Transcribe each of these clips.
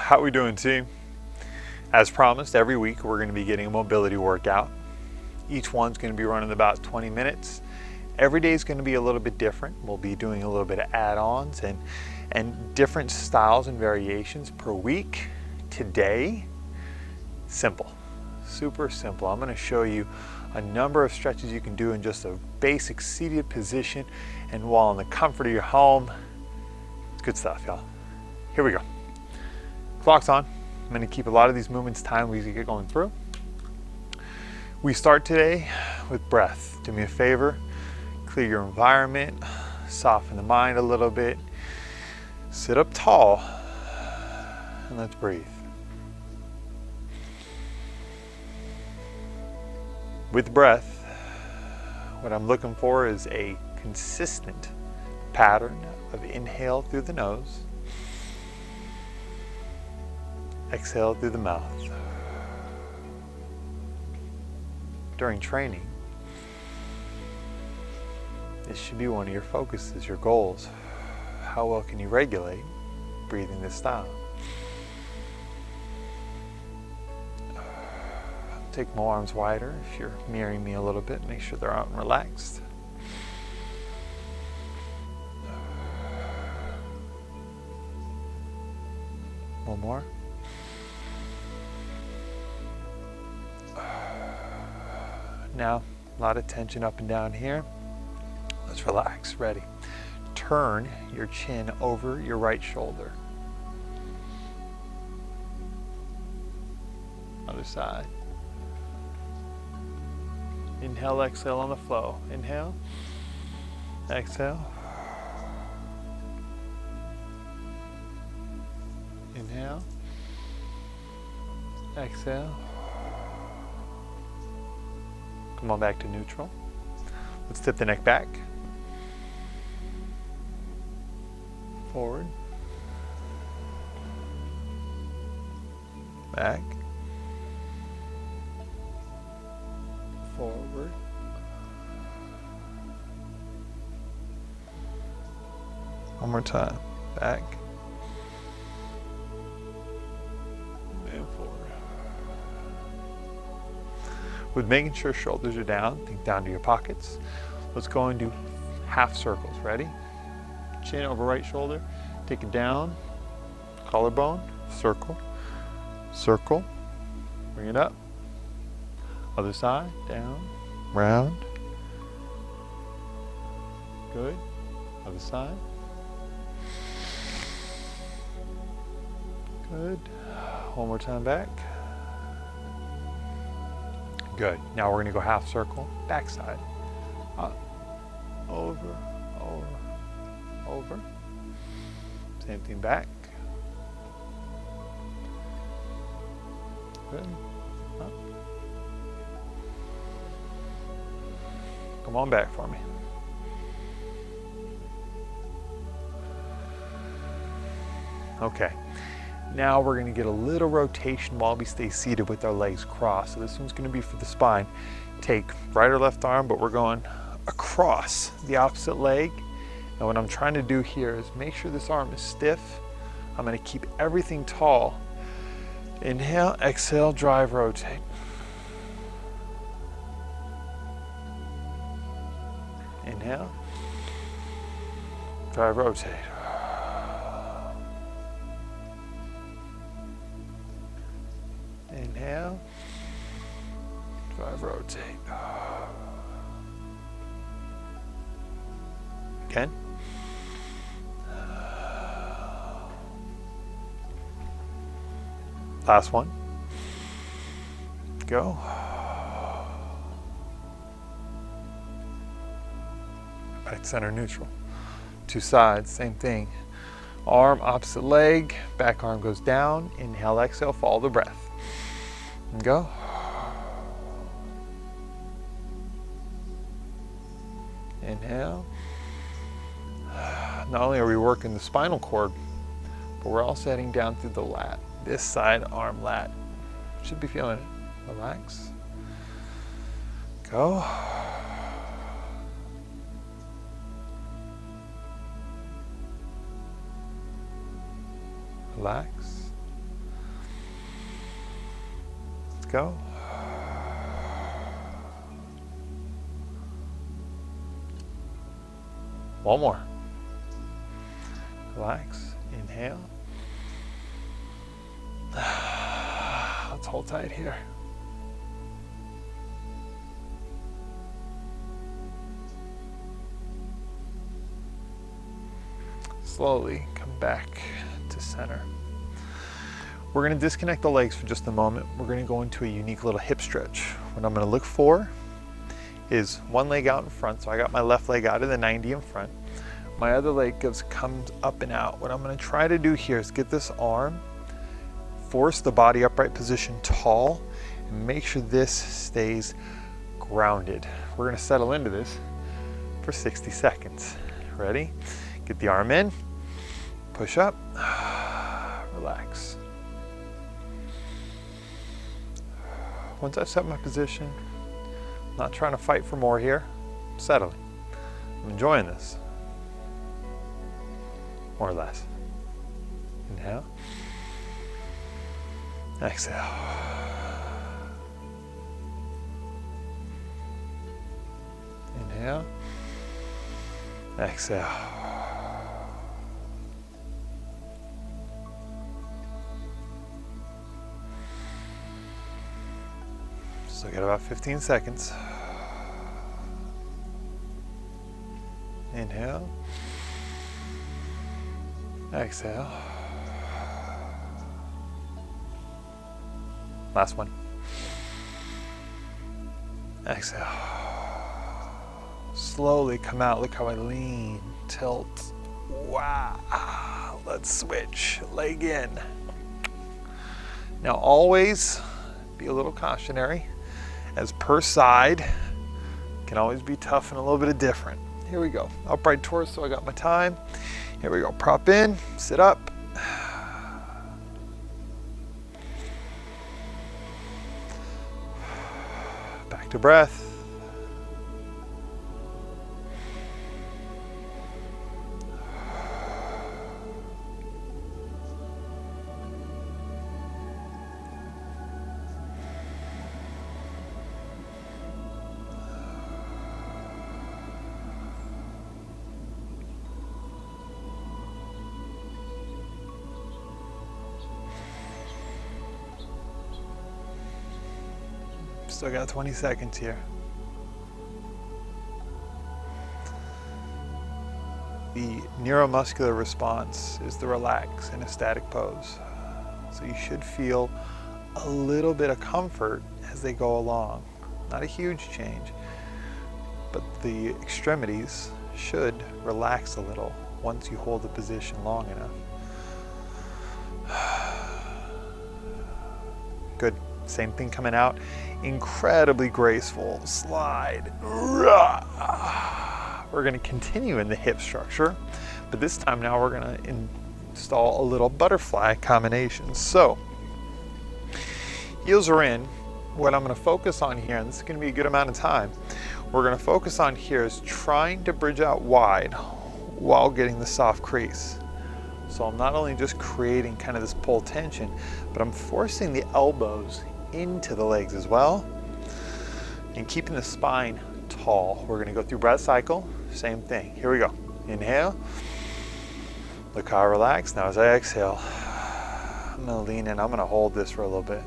How we doing, team? As promised, every week we're going to be getting a mobility workout. Each one's going to be running about 20 minutes. Every day is going to be a little bit different. We'll be doing a little bit of add-ons and different styles and variations per week. Today, simple, super simple. I'm going to show you a number of stretches you can do in just a basic seated position and while in the comfort of your home. It's good stuff, y'all. Here we go. Clock's on. I'm going to keep a lot of these movements timed as we get going through. We start today with breath. Do me a favor, clear your environment, soften the mind a little bit, sit up tall, and let's breathe. With breath, what I'm looking for is a consistent pattern of inhale through the nose, exhale through the mouth. During training, this should be one of your focuses, your goals. How well can you regulate breathing this style? Take my arms wider. If you're mirroring me a little bit, make sure they're out and relaxed. One more. Now, a lot of tension up and down here. Let's relax. Ready? Turn your chin over your right shoulder. Other side. Inhale, exhale on the flow. Inhale, exhale. Inhale, exhale. Come on back to neutral. Let's tip the neck back. Forward. Back. Forward. One more time. Back. And forward. With making sure shoulders are down, think down to your pockets. Let's go and do half circles. Ready? Chin over right shoulder. Take it down. Collarbone. Circle. Circle. Bring it up. Other side, down, round. Good. Other side. Good. One more time back. Good. Now we're going to go half circle, back side. Up, over, over, over. Same thing back. Good. Up. Come on back for me. Okay. Now we're going to get a little rotation while we stay seated with our legs crossed. So this one's going to be for the spine. Take right or left arm, but we're going across the opposite leg. And what I'm trying to do here is make sure this arm is stiff. I'm going to keep everything tall. Inhale, exhale, drive, rotate. Inhale, drive, rotate. Inhale, drive, rotate. Again. Last one. Go. Back to center neutral. Two sides, same thing. Arm, opposite leg, back arm goes down. Inhale, exhale, follow the breath. And go. Inhale. Not only are we working the spinal cord, but we're also heading down through the lat. This side, arm, lat. Should be feeling it. Relax. Go. Relax. Let's go. One more. Relax. Inhale. Let's hold tight here. Slowly come back to center. We're going to disconnect the legs for just a moment. We're going to go into a unique little hip stretch. What I'm going to look for is one leg out in front. So I got my left leg out of the 90 in front. My other leg comes up and out. What I'm going to try to do here is get this arm, force the body upright position tall, and make sure this stays grounded. We're going to settle into this for 60 seconds. Ready? Get the arm in, push up, relax. Once I've set my position, I'm not trying to fight for more here, I'm settling. I'm enjoying this. More or less. Inhale. Exhale. Inhale. Exhale. Still got about 15 seconds. Inhale. Exhale. Last one. Exhale. Slowly come out. Look how I lean, tilt. Wow. Let's switch. Leg in. Now always be a little cautionary, as per side can always be tough and a little bit different. Here we go. Upright torso, I got my time. Here we go. Prop in, sit up. Back to breath. Still got 20 seconds here. The neuromuscular response is the relax in a static pose. So you should feel a little bit of comfort as they go along. Not a huge change, but the extremities should relax a little once you hold the position long enough. Good. Same thing coming out. Incredibly graceful. Slide. We're going to continue in the hip structure, but this time now we're going to install a little butterfly combination. So, heels are in. What I'm going to focus on here, and this is going to be a good amount of time, we're going to focus on here is trying to bridge out wide while getting the soft crease. So I'm not only just creating kind of this pull tension, but I'm forcing the elbows into the legs as well and keeping the spine tall. We're going to go through breath cycle, same thing. Here we go. Inhale. Look how I relax. Now as I exhale, I'm going to lean in. I'm going to hold this for a little bit.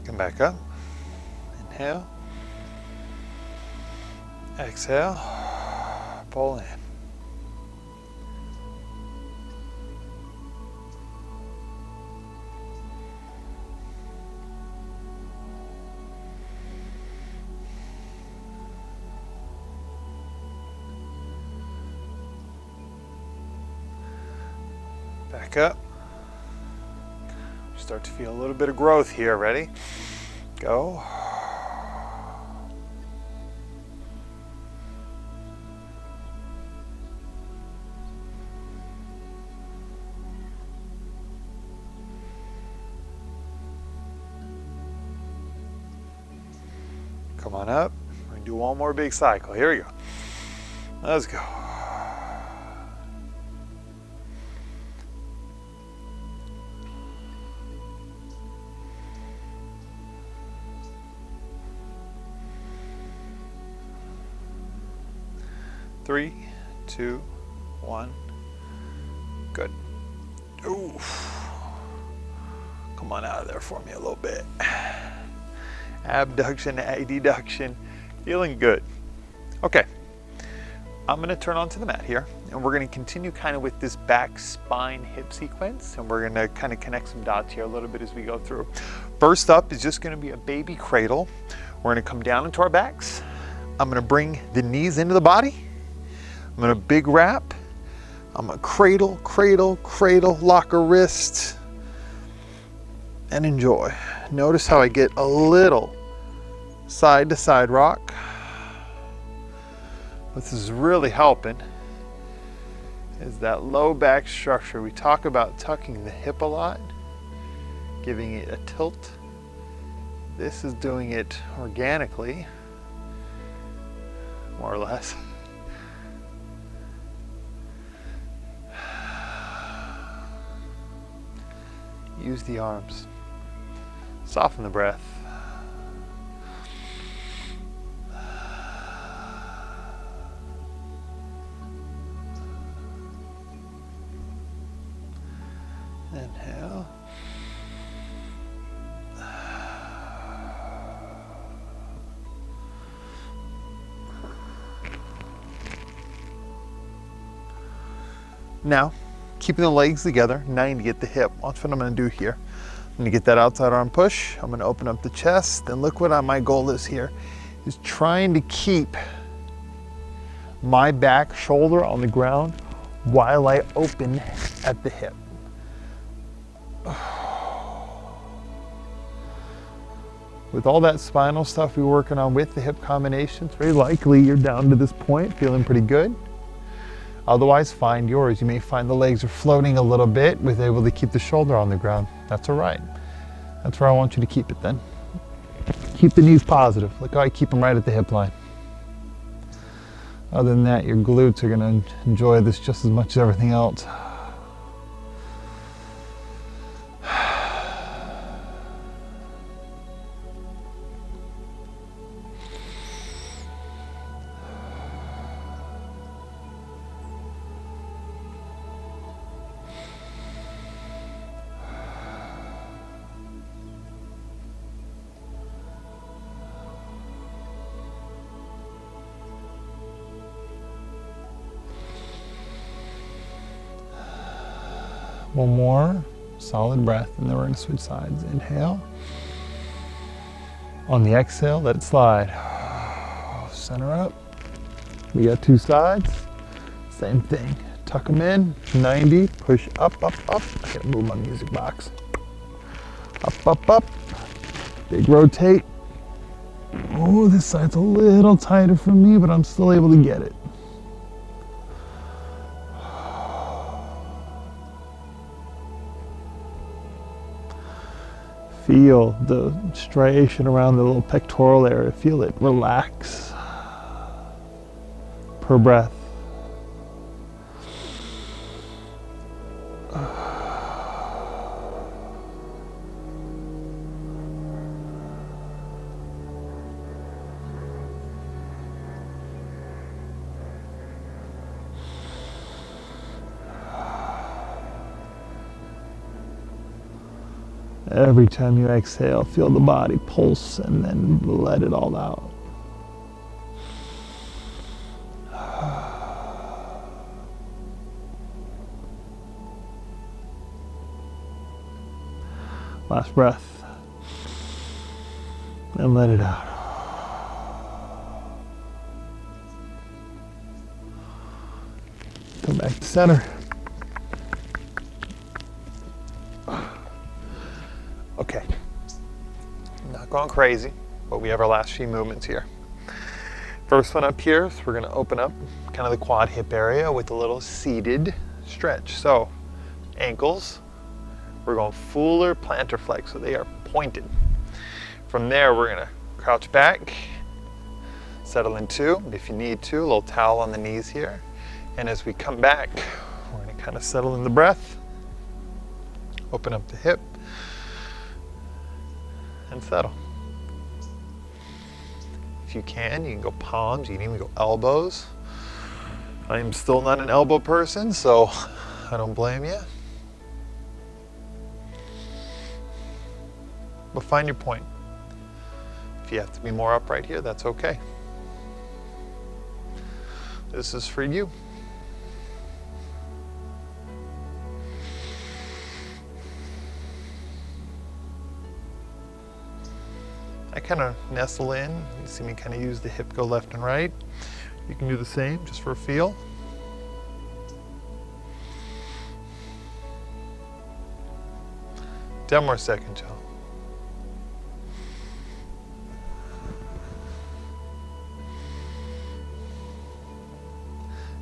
Come back up. Inhale. Exhale. Pull in. Back up. Start to feel a little bit of growth here. Ready? Go. Come on up. We're going to do one more big cycle. Here we go. Let's go. 3, 2, 1. Good. Ooh. Come on out of there for me a little bit. Abduction, adduction, feeling good. Okay, I'm going to turn onto the mat here, and we're going to continue kind of with this back, spine, hip sequence, and we're going to kind of connect some dots here a little bit as we go through. First up is just going to be a baby cradle. We're going to come down into our backs. I'm going to bring the knees into the body. I'm going to big wrap. I'm going to cradle, cradle, cradle, lock a wrist, and enjoy. Notice how I get a little side to side rock. This is really helping is that low back structure. We talk about tucking the hip a lot, giving it a tilt. This is doing it organically, more or less. Use the arms. Soften the breath. Inhale. Now, keeping the legs together, 90 at the hip. Watch what I'm going to do here. I'm going to get that outside arm push. I'm going to open up the chest, and look what my goal is here, is trying to keep my back shoulder on the ground while I open at the hip. With all that spinal stuff we're working on with the hip combinations, very likely you're down to this point feeling pretty good. Otherwise, find yours. You may find the legs are floating a little bit with able to keep the shoulder on the ground. That's all right. That's where I want you to keep it then. Keep the knees positive. Look how I keep them right at the hip line. Other than that, your glutes are going to enjoy this just as much as everything else. One more solid breath, and then we're going to switch sides. Inhale. On the exhale, let it slide. Center up. We got two sides. Same thing. Tuck them in. 90. Push up, up, up. I gotta move my music box. Up, up, up. Big rotate. Oh, this side's a little tighter for me, but I'm still able to get it. Feel the striation around the little pectoral area. Feel it relax per breath. Every time you exhale, feel the body pulse and then let it all out. Last breath. And let it out. Come back to center. Okay, not going crazy, but we have our last few movements here. First one up here, so we're gonna open up kind of the quad hip area with a little seated stretch. So ankles, we're going fuller plantar flex, so they are pointed. From there, we're gonna crouch back, settle in two, if you need to, a little towel on the knees here. And as we come back, we're gonna kind of settle in the breath, open up the hip, and settle. If you can go palms, you can even go elbows. I'm still not an elbow person, so I don't blame you. But find your point. If you have to be more upright here, that's okay. This is for you. I kind of nestle in. You see me kind of use the hip, go left and right. You can do the same just for a feel. 10 more seconds, y'all.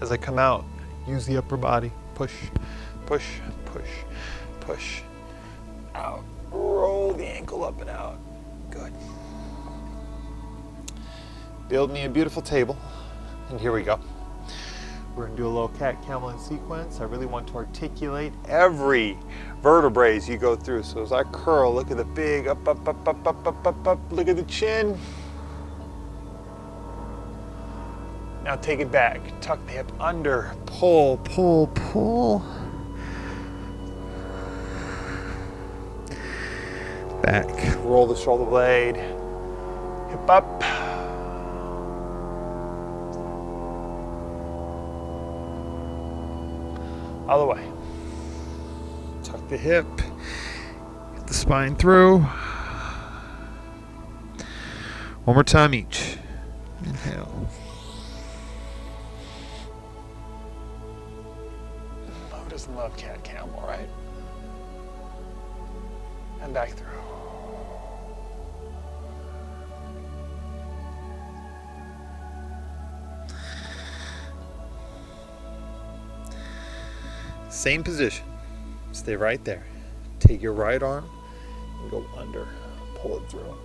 As I come out, use the upper body. Push, push, push, push. Out. Roll the ankle up and out. Good. Build me a beautiful table. And here we go. We're gonna do a little cat camel in sequence. I really want to articulate every vertebrae as you go through. So as I curl, look at the big up, up, up, up, up, up, up, up. Look at the chin. Now take it back. Tuck the hip under. Pull, pull, pull. Back. Roll the shoulder blade. Hip up. Other way. Tuck the hip. Get the spine through. One more time each. Inhale. Who doesn't love cat camel, right? And back through. Same position. Stay right there. Take your right arm and go under. Pull it through.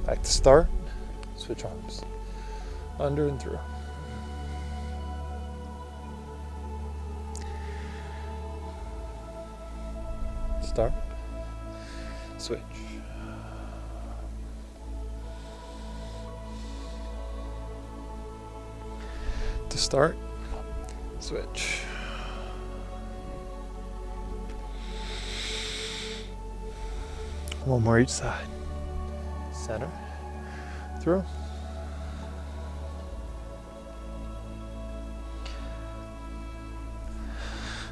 Back to start. Switch arms. Under and through. Start. Switch. To start, switch. One more each side. Center, through.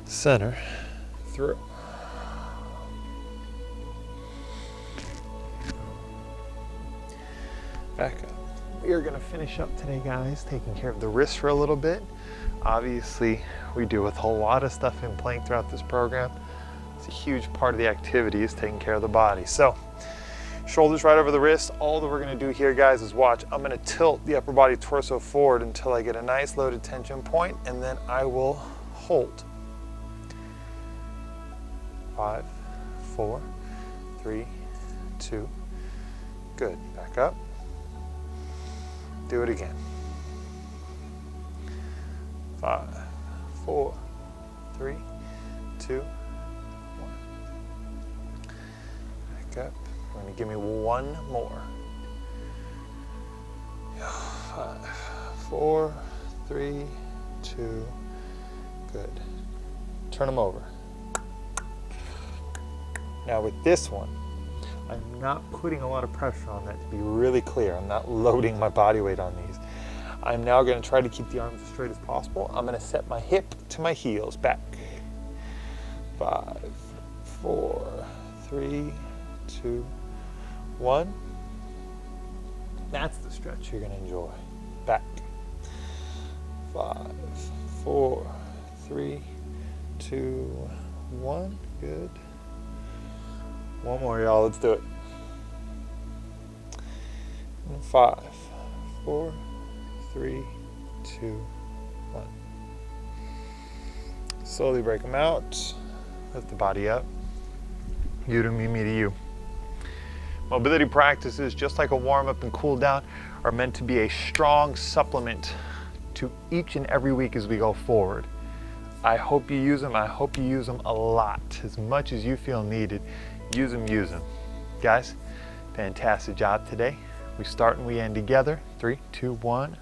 Center, through. Back up. We are going to finish up today, guys, taking care of the wrists for a little bit. Obviously, we deal with a whole lot of stuff in plank throughout this program. It's a huge part of the activity is taking care of the body. So, shoulders right over the wrists. All that we're going to do here, guys, is watch. I'm going to tilt the upper body torso forward until I get a nice loaded tension point, and then I will hold. 5, 4, 3, 2. Good. Back up. Do it again. 5, 4, 3, 2, 1. Back up. You're going to give me one more. 5, 4, 3, 2. Good. Turn them over. Now with this one, I'm not putting a lot of pressure on that, to be really clear. I'm not loading my body weight on these. I'm now going to try to keep the arms as straight as possible. I'm going to set my hip to my heels, back. 5, 4, 3, 2, 1. That's the stretch you're going to enjoy. Back. 5, 4, 3, 2, 1. Good. One more, y'all. Let's do it. 5, 4, 3, 2, 1. Slowly break them out. Lift the body up. You to me, me to you. Mobility practices, just like a warm-up and cool down, are meant to be a strong supplement to each and every week as we go forward. I hope you use them. I hope you use them a lot, as much as you feel needed. Use them, use them. Guys, Fantastic job today. We start and we end together. 3, 2, 1.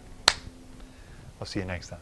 I'll see you next time.